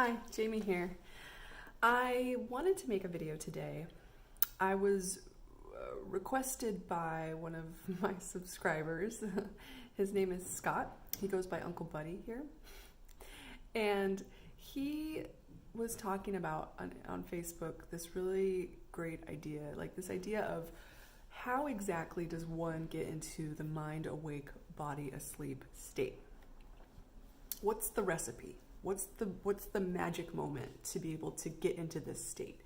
Hi, Jamie here. I wanted to make a video today. I was requested by one of my subscribers. His name is Scott. He goes by Uncle Buddy here. And he was talking about on Facebook this really great idea, like this idea of how exactly does one get into the mind awake, body asleep state? What's the recipe? What's the magic moment to be able to get into this state?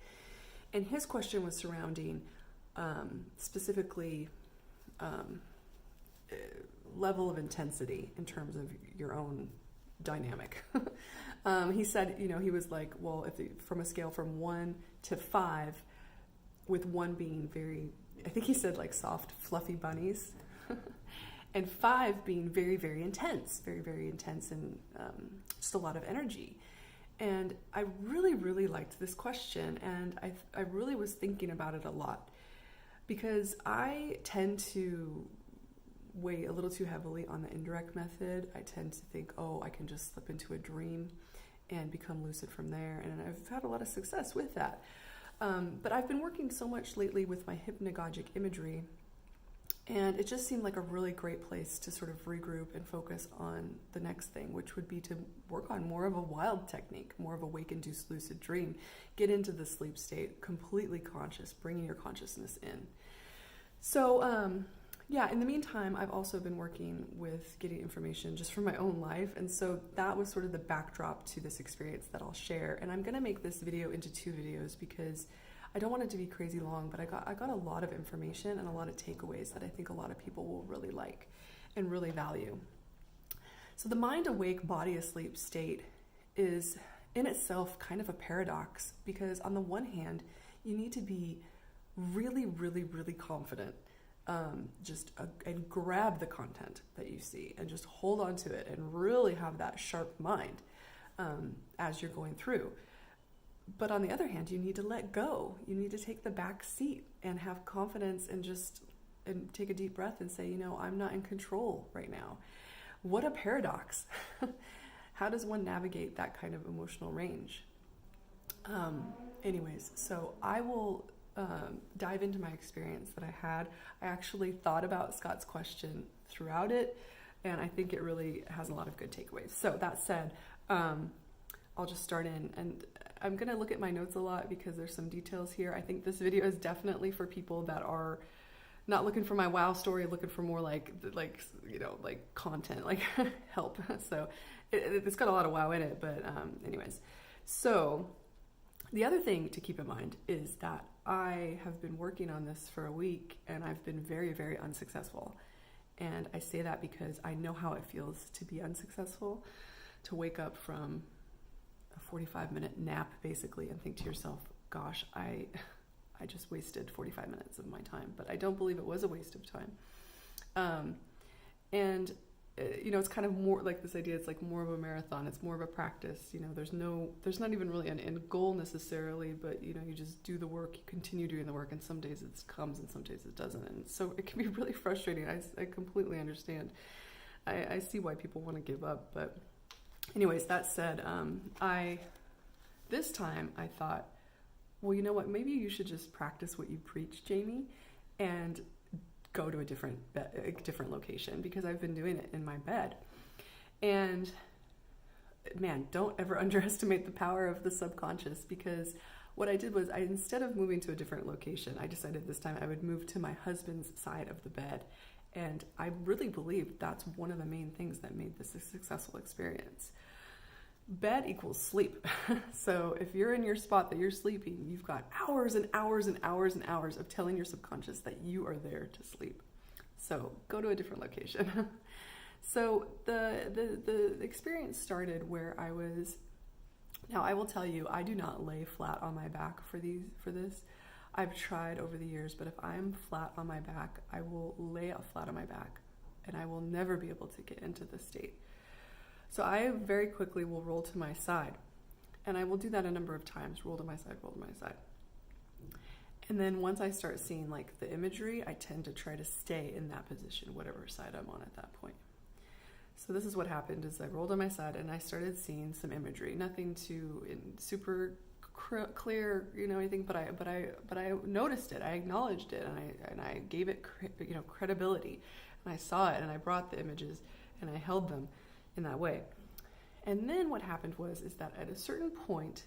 And his question was surrounding specifically level of intensity in terms of your own dynamic. He said, he was like, well, from a scale from 1 to 5, with 1 being very, I think he said like soft, fluffy bunnies, and 5 being very, very intense, and just a lot of energy. And I really, really liked this question, and I really was thinking about it a lot, because I tend to weigh a little too heavily on the indirect method. I tend to think, I can just slip into a dream and become lucid from there, and I've had a lot of success with that. But I've been working so much lately with my hypnagogic imagery, and it just seemed like a really great place to sort of regroup and focus on the next thing, which would be to work on more of a wild technique, more of a wake-induced lucid dream. Get into the sleep state, completely conscious, bringing your consciousness in. So, in the meantime, I've also been working with getting information just from my own life, and so that was sort of the backdrop to this experience that I'll share. And I'm going to make this video into 2 videos because I don't want it to be crazy long, but I got a lot of information and a lot of takeaways that I think a lot of people will really like and really value. So the mind awake, body asleep state is in itself kind of a paradox, because on the one hand, you need to be really, really, really confident, and grab the content that you see and just hold on to it and really have that sharp mind as you're going through. But on the other hand, you need to let go. You need to take the back seat and have confidence and take a deep breath and say, I'm not in control right now. What a paradox. How does one navigate that kind of emotional range? Anyways, so I will dive into my experience that I had. I actually thought about Scott's question throughout it, and I think it really has a lot of good takeaways. So that said, I'll just start in, and I'm going to look at my notes a lot because there's some details here. I think this video is definitely for people that are not looking for my wow story, looking for more like content, like help. So it's got a lot of wow in it, but anyways. So the other thing to keep in mind is that I have been working on this for a week, and I've been very, very unsuccessful. And I say that because I know how it feels to be unsuccessful, to wake up from a 45-minute nap basically and think to yourself, gosh, I just wasted 45 minutes of my time. But I don't believe it was a waste of time. It's kind of more like this idea, it's like more of a marathon, it's more of a practice. There's not even really an end goal necessarily, but you just do the work, you continue doing the work, and some days it comes and some days it doesn't. And so it can be really frustrating. I completely understand. I see why people want to give up, but anyways, that said, this time I thought, well, you know what, maybe you should just practice what you preach, Jamie, and go to a different location, because I've been doing it in my bed. And man, don't ever underestimate the power of the subconscious, because what I did was instead of moving to a different location, I decided this time I would move to my husband's side of the bed. And I really believe that's one of the main things that made this a successful experience. Bed equals sleep. So if you're in your spot that you're sleeping, you've got hours and hours and hours and hours of telling your subconscious that you are there to sleep. So go to a different location. So the experience started where I was. Now I will tell you, I do not lay flat on my back for this. I've tried over the years, but if I'm flat on my back, I will lay flat on my back, and I will never be able to get into this state. So I very quickly will roll to my side, and I will do that a number of times, roll to my side, roll to my side. And then once I start seeing like the imagery, I tend to try to stay in that position, whatever side I'm on at that point. So this is what happened: is I rolled on my side and I started seeing some imagery. Nothing too super clear, anything. But I noticed it. I acknowledged it, and I gave it credibility. And I saw it, and I brought the images, and I held them in that way. And then what happened is that at a certain point,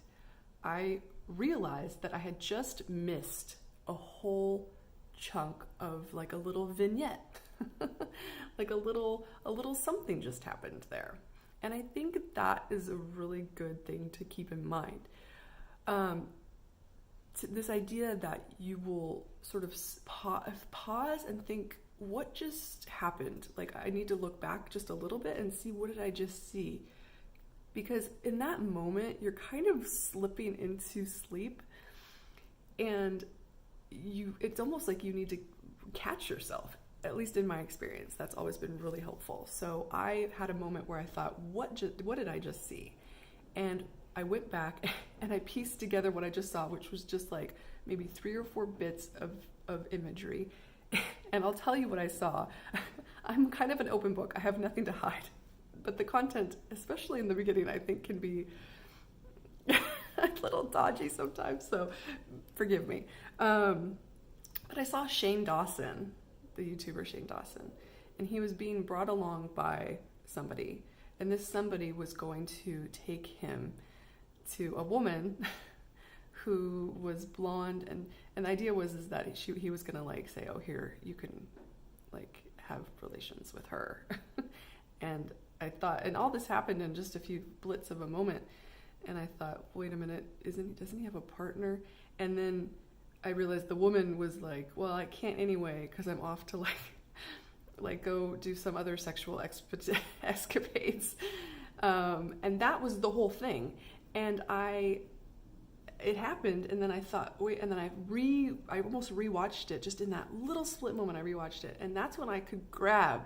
I realized that I had just missed a whole chunk of like a little vignette. Like a little something just happened there. And I think that is a really good thing to keep in mind. This idea that you will sort of pause and think, what just happened? Like, I need to look back just a little bit and see, what did I just see? Because in that moment, you're kind of slipping into sleep, and it's almost like you need to catch yourself. At least in my experience, that's always been really helpful. So I had a moment where I thought, what did I just see? And I went back and I pieced together what I just saw, which was just like maybe 3 or 4 bits of imagery. And I'll tell you what I saw. I'm kind of an open book. I have nothing to hide. But the content, especially in the beginning, I think can be a little dodgy sometimes, so forgive me. But I saw Shane Dawson, the YouTuber Shane Dawson, and he was being brought along by somebody, and this somebody was going to take him to a woman who was blonde, and the idea was that he was gonna like say, oh, here, you can like have relations with her. And I thought, and all this happened in just a few blits of a moment, and I thought, wait a minute, doesn't he have a partner? And then I realized the woman was like, well, I can't anyway, because I'm off to like go do some other sexual escapades. And that was the whole thing. And it happened, and then I thought, wait, and then I almost rewatched it, just in that little split moment I rewatched it, and that's when I could grab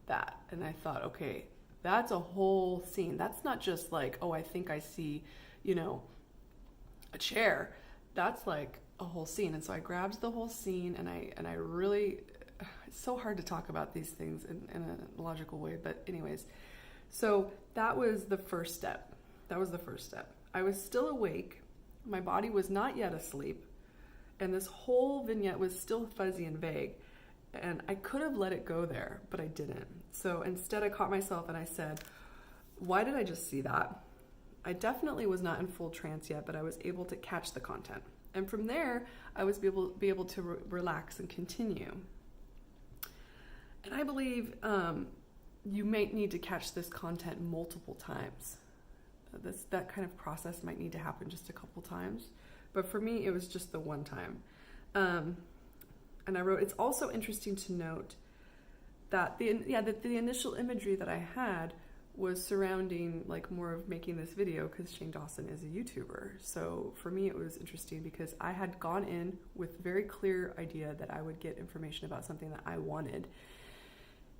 that, and I thought, okay, that's a whole scene. That's not just like, oh, I think I see, a chair. That's like a whole scene. And so I grabbed the whole scene, and I really, it's so hard to talk about these things in a logical way, but anyways, so that was the first step. I was still awake. My body was not yet asleep, and this whole vignette was still fuzzy and vague, and I could have let it go there, but I didn't. So instead I caught myself and I said, why did I just see that? I definitely was not in full trance yet, but I was able to catch the content. And from there, I was be able to relax and continue. And I believe you may need to catch this content multiple times. That kind of process might need to happen just a couple times. But for me, it was just the one time. And I wrote, it's also interesting to note that the initial imagery that I had was surrounding like more of making this video, because Shane Dawson is a YouTuber. So for me, it was interesting because I had gone in with very clear idea that I would get information about something that I wanted.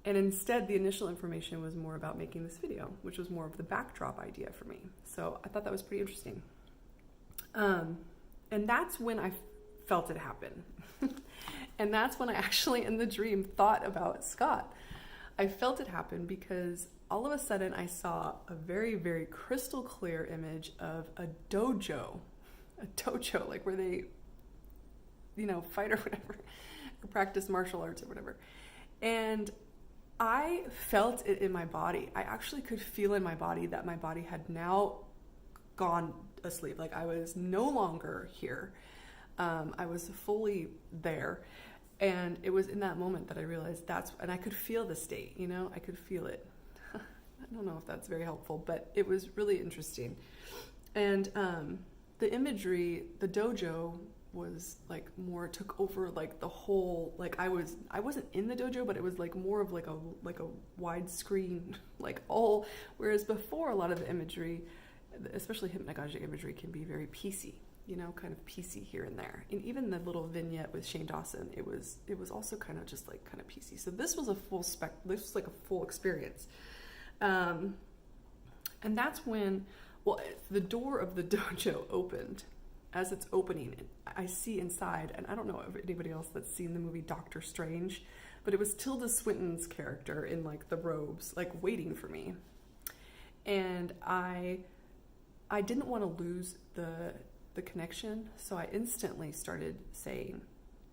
And instead, the initial information was more about making this video, which was more of the backdrop idea for me. So I thought that was pretty interesting. And that's when I felt it happen. And that's when I actually, in the dream, thought about Scott. I felt it happen because all of a sudden I saw a very, very crystal clear image of a dojo, like where they, fight or whatever, or practice martial arts or whatever. And I felt it in my body. I actually could feel in my body that my body had now gone asleep. Like I was no longer here. I was fully there. And it was in that moment that I realized and I could feel the state, I could feel it. I don't know if that's very helpful, but it was really interesting. And the imagery, the dojo was like more took over like the whole, like I wasn't in the dojo, but it was like more of like a wide screen, like all, whereas before a lot of the imagery, especially hypnagogic imagery, can be very piecey, kind of piecey here and there. And even the little vignette with Shane Dawson, it was also kind of piecey. So this was this was like a full experience. And that's when, the door of the dojo opened. As it's opening, I see inside, and I don't know if anybody else that's seen the movie Doctor Strange, but it was Tilda Swinton's character in like the robes, like waiting for me. And I didn't want to lose the connection, so I instantly started saying,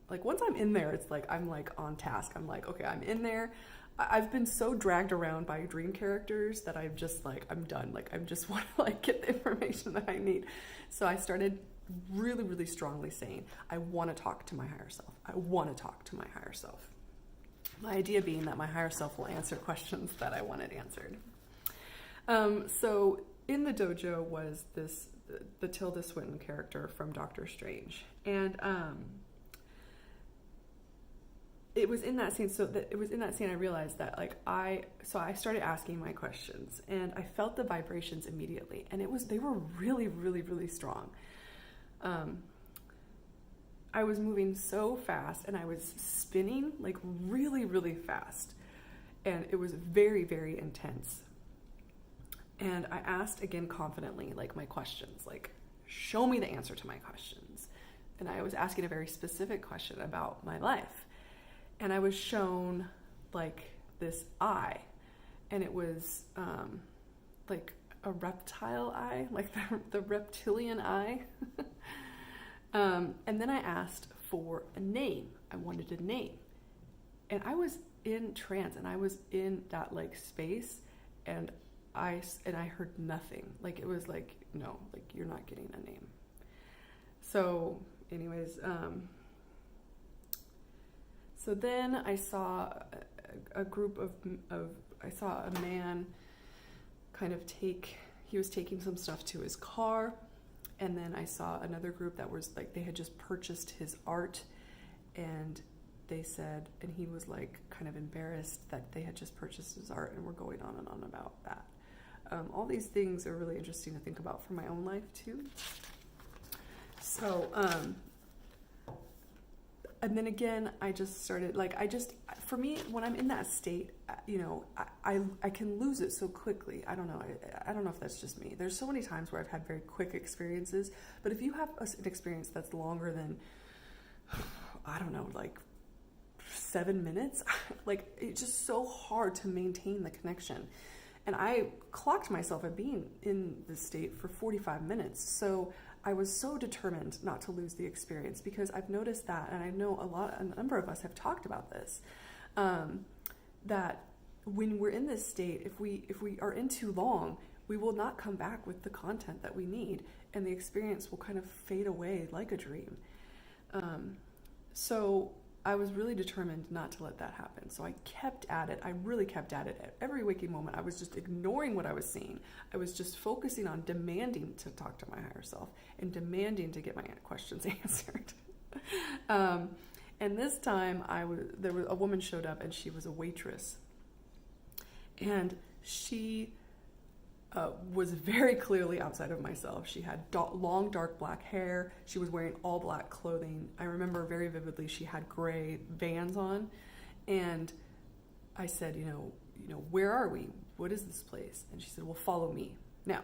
like, once I'm in there, it's like I'm like on task. I'm like, okay, I'm in there. I've been so dragged around by dream characters that I'm just like, I'm done. Like, I just want to like get the information that I need. So I started really, really strongly saying, I want to talk to my higher self. I want to talk to my higher self. My idea being that my higher self will answer questions that I wanted answered. So in the dojo was the Tilda Swinton character from Doctor Strange. And it was in that scene, I realized that like I started asking my questions, and I felt the vibrations immediately, and they were really, really, really strong. I was moving so fast, and I was spinning like really, really fast, and it was very, very intense. And I asked again confidently, like, my questions, like, show me the answer to my questions. And I was asking a very specific question about my life. And I was shown like this eye, and it was like a reptile eye, like the reptilian eye. And then I asked for a name. I wanted a name. And I was in trance, and I was in that like space, and I heard nothing. Like, it was like, no, like, you're not getting a name. So anyways, so then I saw a group of I saw a man kind of he was taking some stuff to his car, and then I saw another group that was like, they had just purchased his art, and they said, and he was like kind of embarrassed that they had just purchased his art, and were going on and on about that. All these things are really interesting to think about for my own life too. So, and then again, I just started, like, for me, when I'm in that state, you know, I can lose it so quickly. I don't know if that's just me. There's so many times where I've had very quick experiences, but if you have an experience that's longer than, I don't know, like 7 minutes, like, it's just so hard to maintain the connection. And I clocked myself at being in this state for 45 minutes. So I was so determined not to lose the experience, because I've noticed that, and I know a number of us have talked about this, that when we're in this state, if we are in too long, we will not come back with the content that we need, and the experience will kind of fade away like a dream. So I was really determined not to let that happen. So I kept at it. I really kept at it. At every waking moment, I was just ignoring what I was seeing. I was just focusing on demanding to talk to my higher self and demanding to get my questions answered. And this time, there was a woman showed up, and she was a waitress. And she was very clearly outside of myself. She had long, dark black hair. She was wearing all black clothing. I remember very vividly she had gray Vans on. And I said, you know, where are we? What is this place? And she said, well, follow me. Now,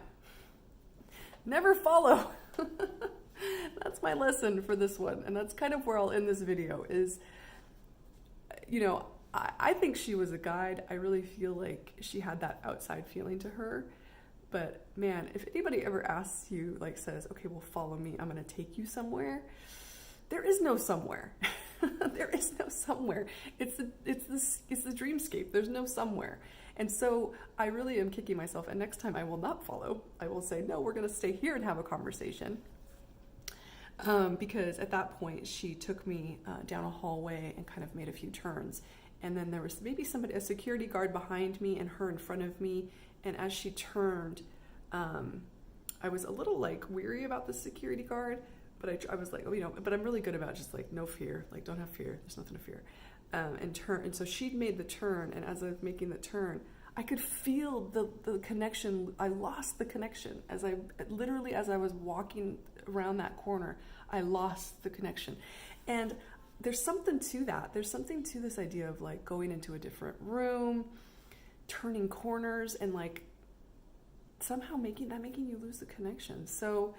never follow. That's my lesson for this one. And that's kind of where I'll end this video is, you know, I think she was a guide. I really feel like she had that outside feeling to her. But man, if anybody ever asks you, like says, okay, well, follow me, I'm going to take you somewhere. There is no somewhere. There is no somewhere. It's the dreamscape. There's no somewhere. And so I really am kicking myself. And next time I will not follow. I will say, no, we're going to stay here and have a conversation. Because at that point, she took me down a hallway and kind of made a few turns. And then there was maybe a security guard behind me and her in front of me. And as she turned, I was a little like weary about the security guard, but I was like, oh, you know, but I'm really good about just like, no fear, like, don't have fear. There's nothing to fear. And so she'd made the turn. And as I was making the turn, I could feel the connection. I lost the connection as I was walking around that corner, I lost the connection. And there's something to that. There's something to this idea of like going into a different room, turning corners, and like somehow making you lose the connection. So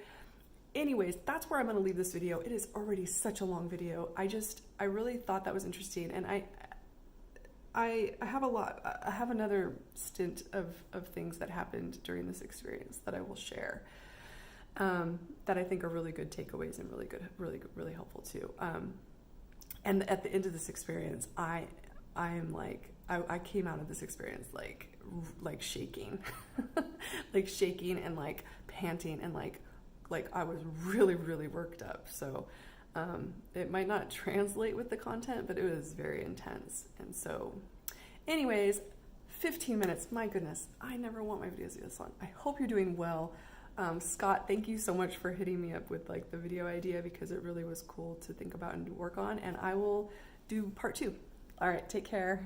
anyways, that's where I'm going to leave this video. It is already such a long video. I really thought that was interesting. And I have another stint of things that happened during this experience that I will share, that I think are really good takeaways and really helpful too. And at the end of this experience, I am like, I came out of this experience like shaking, like shaking and like panting and like I was really worked up. So it might not translate with the content, but it was very intense. And so anyways, 15 minutes, my goodness, I never want my videos to be this long. I hope you're doing well. Scott, thank you so much for hitting me up with like the video idea, because it really was cool to think about and work on, and I will do part 2. All right, take care.